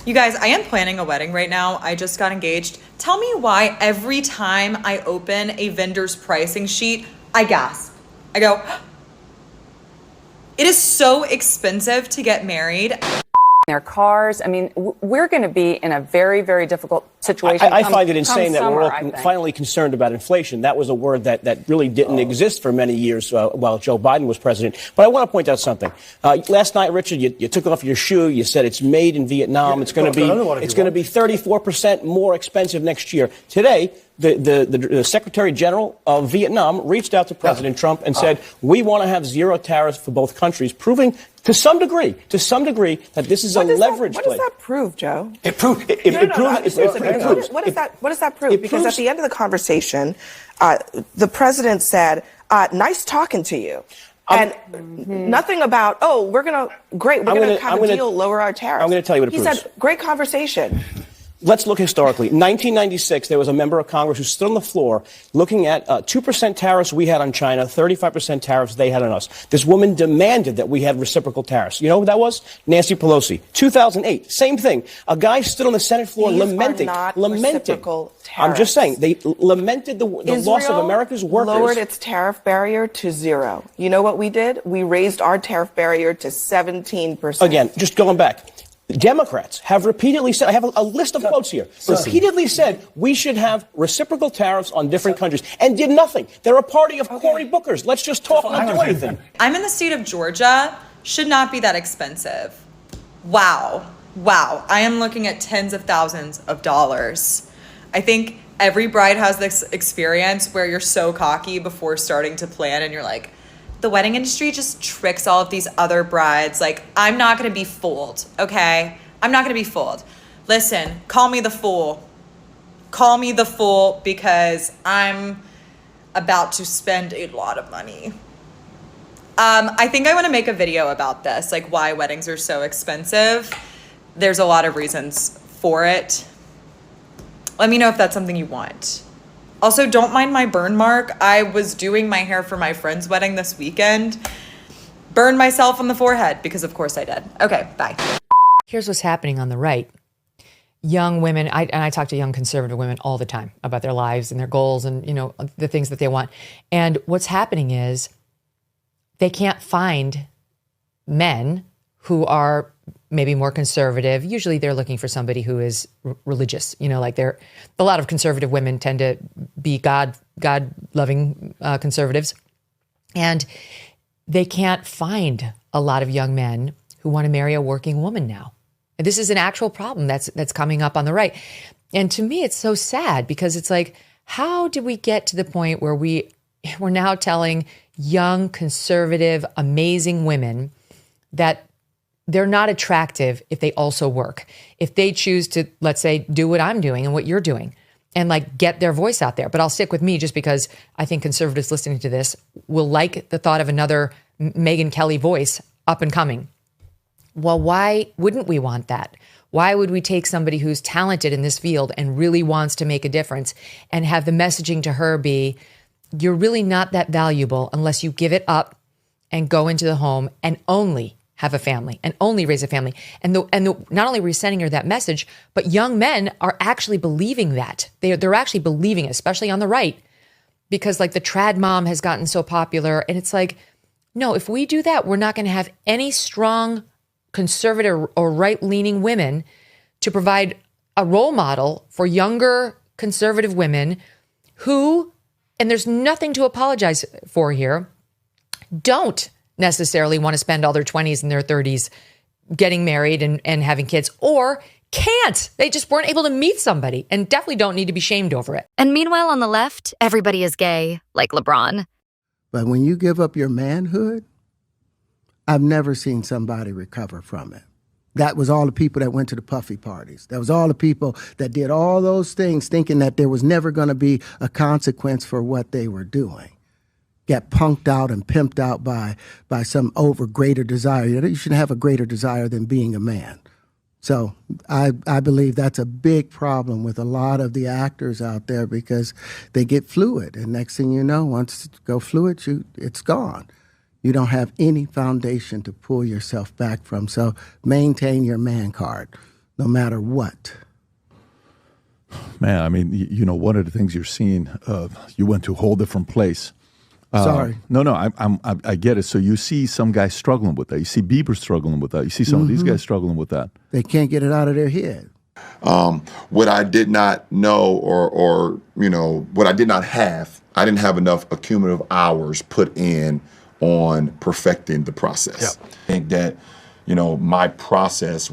You guys, I am planning a wedding right now. I just got engaged. Tell me why every time I open a vendor's pricing sheet, I gasp. I go, it is so expensive to get married. Their cars. I mean, we're going to be in a very, very difficult situation. I find it insane that we're all finally concerned about inflation. That was a word that really didn't exist for many years while Joe Biden was president. But I want to point out something. Last night, Richard, you took off your shoe. You said it's made in Vietnam. It's going to be 34% more expensive next year. Today, the Secretary General of Vietnam reached out to President Trump and said, we want to have zero tariffs for both countries, proving to some degree that this is a leverage play. What does that prove, Joe? It proves. What does that prove? Because at the end of the conversation, the president said, nice talking to you. And nothing about, we're going to have a deal, lower our tariffs. I'm going to tell you what it proves. He said, great conversation. Let's look historically. 1996, there was a member of Congress who stood on the floor looking at 2% tariffs we had on China, 35% tariffs they had on us. This woman demanded that we had reciprocal tariffs. You know who that was? Nancy Pelosi. 2008, same thing. A guy stood on the Senate floor lamenting. Reciprocal tariffs. I'm just saying, they lamented the loss of America's workers. Lowered its tariff barrier to 0. You know what we did? We raised our tariff barrier to 17%. Again, just going back. Democrats have repeatedly said, I have a list of quotes here, repeatedly said we should have reciprocal tariffs on different countries and did nothing. They're a party of Cory Bookers. Let's just talk and not do anything. I'm in the state of Georgia. Should not be that expensive. Wow. I am looking at tens of thousands of dollars. I think every bride has this experience where you're so cocky before starting to plan and you're like, the wedding industry just tricks all of these other brides. Like, I'm not going to be fooled, okay? I'm not going to be fooled. Listen, call me the fool. Call me the fool because I'm about to spend a lot of money. I think I want to make a video about this, like why weddings are so expensive. There's a lot of reasons for it. Let me know if that's something you want. Also, don't mind my burn mark. I was doing my hair for my friend's wedding this weekend. Burned myself on the forehead because of course I did. Okay, bye. Here's what's happening on the right. Young women, I talk to young conservative women all the time about their lives and their goals and, you know, the things that they want. And what's happening is they can't find men who are maybe more conservative. Usually they're looking for somebody who is religious, you know, like a lot of conservative women tend to be God-loving conservatives. And they can't find a lot of young men who want to marry a working woman now. And this is an actual problem that's coming up on the right. And to me, it's so sad because it's like, how did we get to the point where we're now telling young, conservative, amazing women that they're not attractive if they also work. If they choose to, let's say, do what I'm doing and what you're doing and like get their voice out there. But I'll stick with me just because I think conservatives listening to this will like the thought of another Megyn Kelly voice up and coming. Well, why wouldn't we want that? Why would we take somebody who's talented in this field and really wants to make a difference and have the messaging to her be, you're really not that valuable unless you give it up and go into the home and only have a family and only raise a family. And not only are we sending her that message, but young men are actually believing that. They're actually believing it, especially on the right, because like the trad mom has gotten so popular. And it's like, no, if we do that, we're not going to have any strong conservative or right-leaning women to provide a role model for younger conservative women who, and there's nothing to apologize for here, don't necessarily want to spend all their 20s and their 30s getting married and having kids, or can't. They just weren't able to meet somebody and definitely don't need to be shamed over it. And meanwhile, on the left, everybody is gay, like LeBron. But when you give up your manhood, I've never seen somebody recover from it. That was all the people that went to the puffy parties. That was all the people that did all those things thinking that there was never going to be a consequence for what they were doing. Get punked out and pimped out by some greater desire. You shouldn't have a greater desire than being a man. So I believe that's a big problem with a lot of the actors out there because they get fluid. And next thing you know, once you go fluid, it's gone. You don't have any foundation to pull yourself back from. So maintain your man card. no matter what. Man, I mean, you know, one of the things you're seeing, you went to a whole different place. Sorry. No, I get it. So you see some guys struggling with that. You see Bieber struggling with that. You see some of these guys struggling with that. They can't get it out of their head. What I did not know or you know, what I did not have, I didn't have enough accumulative hours put in on perfecting the process. Yep. I think that, you know, my process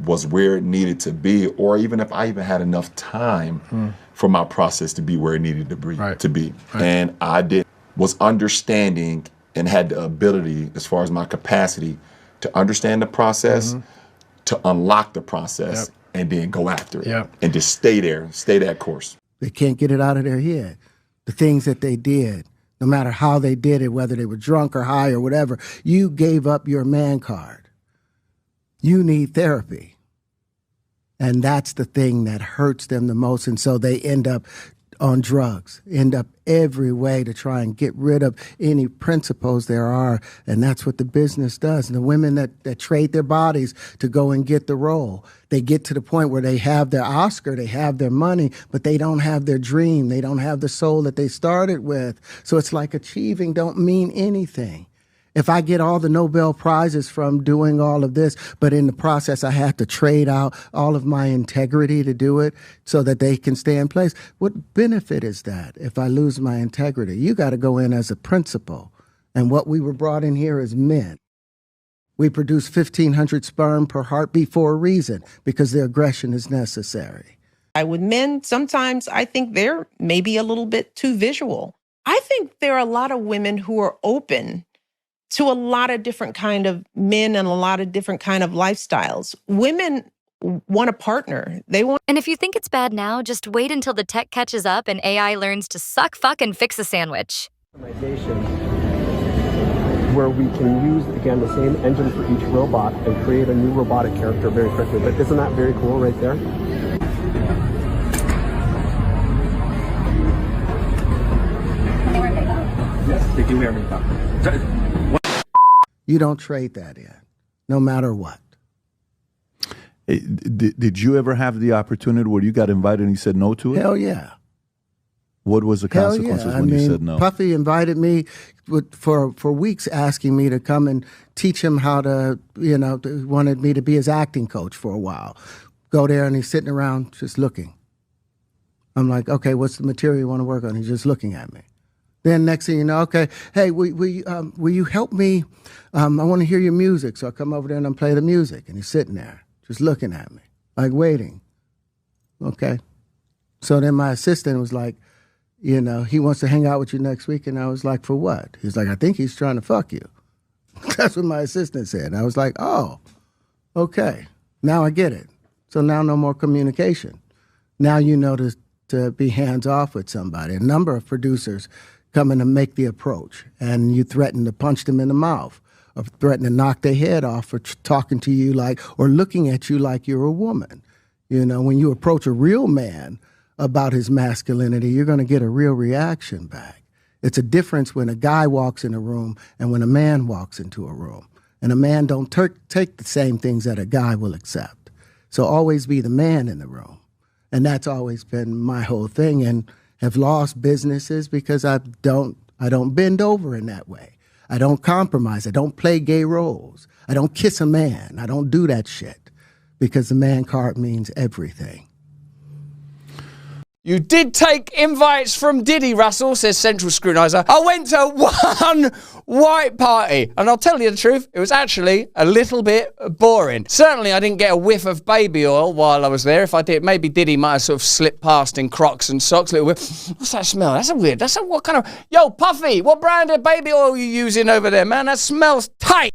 was where it needed to be, or even if I even had enough time for my process to be where it needed to be. Right. And I was understanding and had the ability, as far as my capacity, to understand the process, to unlock the process, and then go after it, and just stay there, stay that course. They can't get it out of their head. The things that they did, no matter how they did it, whether they were drunk or high or whatever, you gave up your man card. You need therapy. And that's the thing that hurts them the most. And so they end up on drugs, end up every way to try and get rid of any principles there are. And that's what the business does. And the women that trade their bodies to go and get the role, they get to the point where they have their Oscar, they have their money, but they don't have their dream. They don't have the soul that they started with. So it's like achieving don't mean anything. If I get all the Nobel Prizes from doing all of this, but in the process I have to trade out all of my integrity to do it so that they can stay in place, what benefit is that if I lose my integrity? You got to go in as a principal. And what we were brought in here as men. We produce 1,500 sperm per heartbeat for a reason, because the aggression is necessary. With men, sometimes I think they're maybe a little bit too visual. I think there are a lot of women who are open to a lot of different kind of men and a lot of different kind of lifestyles. Women want a partner. They want. And if you think it's bad now, just wait until the tech catches up and AI learns to suck, fuck, and fix a sandwich. Where we can use, again, the same engine for each robot and create a new robotic character very quickly. But isn't that very cool right there? Yes, they do wear makeup. You don't trade that in, no matter what. Hey, did you ever have the opportunity where you got invited and you said no to it? Hell yeah. What was the consequences when you said no? Puffy invited me for weeks, asking me to come and teach him how to, wanted me to be his acting coach for a while. Go there and he's sitting around just looking. I'm like, okay, what's the material you want to work on? He's just looking at me. Then next thing you know, okay, hey, will you help me? I want to hear your music. So I come over there and I play the music. And he's sitting there just looking at me, like waiting. Okay. So then my assistant was like, he wants to hang out with you next week. And I was like, for what? He's like, I think he's trying to fuck you. That's what my assistant said. And I was like, oh, okay. Now I get it. So now no more communication. Now you know to be hands off with somebody. A number of producers come in and make the approach, and you threaten to punch them in the mouth or threaten to knock their head off for talking to you or looking at you like you're a woman. When you approach a real man about his masculinity, you're going to get a real reaction back. It's a difference when a guy walks in a room and when a man walks into a room. And a man don't take the same things that a guy will accept. So always be the man in the room. And that's always been my whole thing, and have lost businesses because I don't bend over in that way. I don't compromise. I don't play gay roles. I don't kiss a man. I don't do that shit because the man card means everything. You did take invites from Diddy, Russell, says Central Scrutinizer. I went to one white party, and I'll tell you the truth, it was actually a little bit boring. Certainly, I didn't get a whiff of baby oil while I was there. If I did, maybe Diddy might have sort of slipped past in Crocs and socks. Little bit. What's that smell? What kind of... Yo, Puffy, what brand of baby oil are you using over there, man? That smells tight.